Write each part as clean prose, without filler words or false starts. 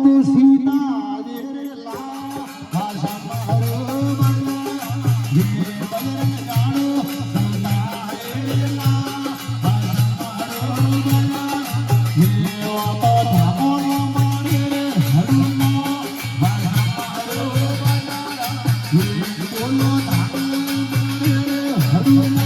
તું સીતા રે લા ભાષા મારો બના હે બજરંગ જાણો સીતા રે લા ભાષા મારો બના હે વાતો ધામો મારે રે હરુનો ભાષા મારો બના હે બોલો ધામો મારે રે હરુનો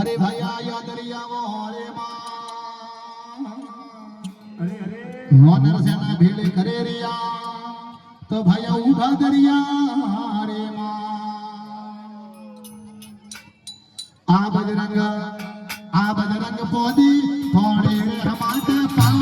अरे भैया या दरिया वो हरे मोनर सेना भीड़ करे रिया तो भैया उभा दरिया रे आ बजरंग पोदी थोड़े रे हमारे पा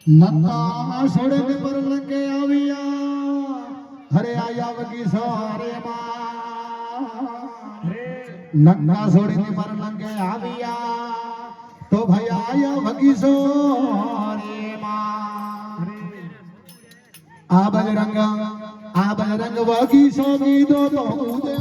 नक्का सड़क पर लगे आविया हरे आया वगी सारे नक्का सड़क पर लगे आविया तो भैया आया वगी सारे आ बजरंग वगी सोगी दो तो उदे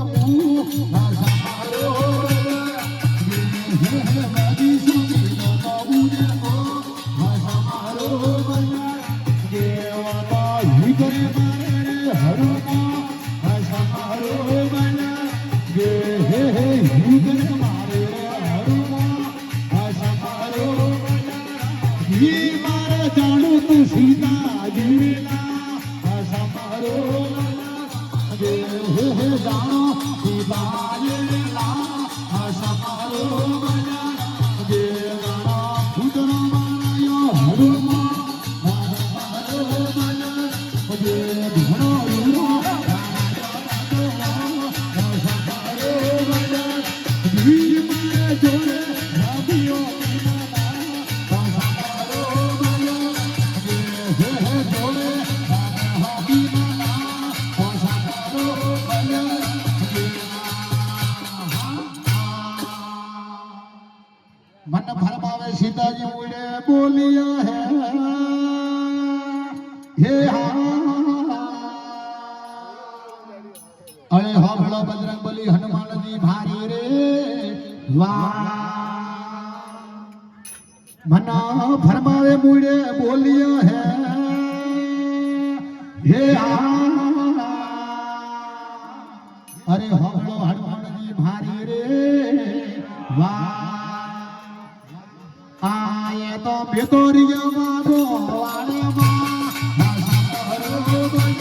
जानो तू सीता जीला समारो गे हे जानो सीता जीला समारो गे गाना फुटनो मायो हरुमा समारो गे धनो रुनो समारो वीर मारे जोड़े राबियो मन भरमावे सीताजी उड़े बोलिया है हे अरे हो बड़ो बजरंग बली हनुमान जी भारी रे वाह मन भरमावे मुड़े बोलिया है हे अरे हो बड़ो हनुमान जी भारी रे वाह आये तो भितोरिया मारो वाले मां हरो बन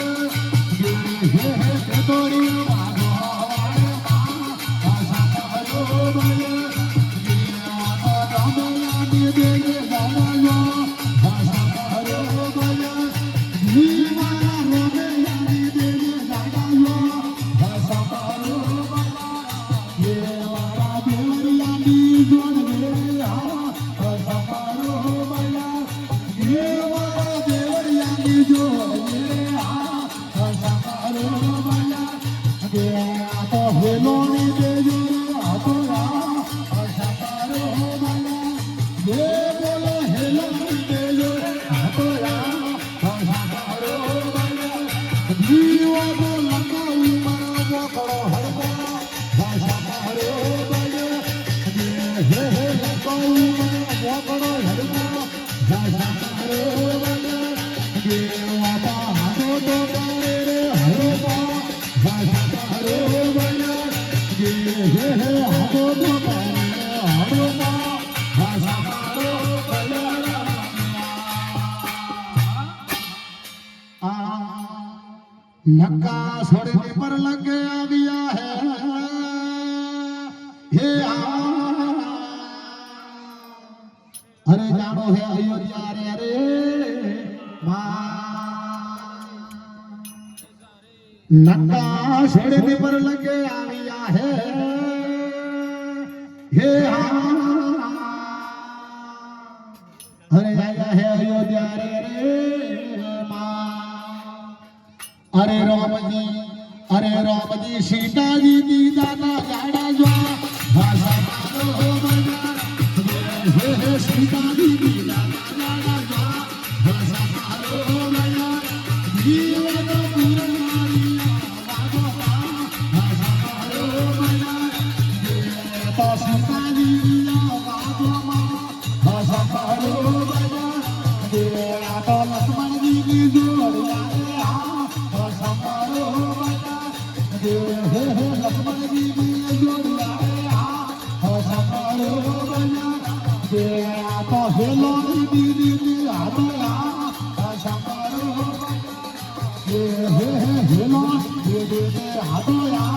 हे भितोरिया मारो वाले मां हरो बन ये रामया दे दे रामया हरो बन जीवाना रोमया दे दे रामया हरो बन ये वाला देवरिया दी जोड़ रे हेलो જીવો તો લંબાવું મારા વખડો હરવા ભાષા મારો બને હે હે લંબાવું મારા વખડો હરવા ભાષા મારો બને દેવા હાથો તો તારે રે હરવા ભાષા મારો બને હે હે હાથો તો તારે હરવા ભાષા મારો બને लक्का छोड़ने पर लग गया दिया है हे अरे जानो है अयोध्या रे अरे लक्का छोड़ने पर लग गया दिया है हे अरे आया है अयोध्या रे अरे राम जी सीता जी दीदा ना जाड़ा जो भाषा मारो बना हे सीता जी दीदा ना जाड़ा जो भाषा मारो बना जीवन पूर्ण मारिया वागो भाषा मारो बना तो सीता जी दीदा वागो भाषा मारो बना तो लक्ष्मण जी की जोड़िया लक्ष्मण जी की जोड़िया तो हेलो दीदी हेलो दीदी हाथोया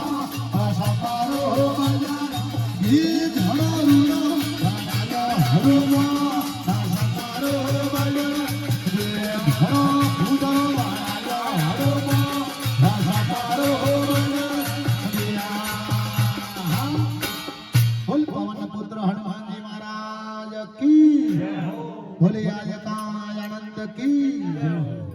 हनुमान जी महाराज की बोले आज का आनंद की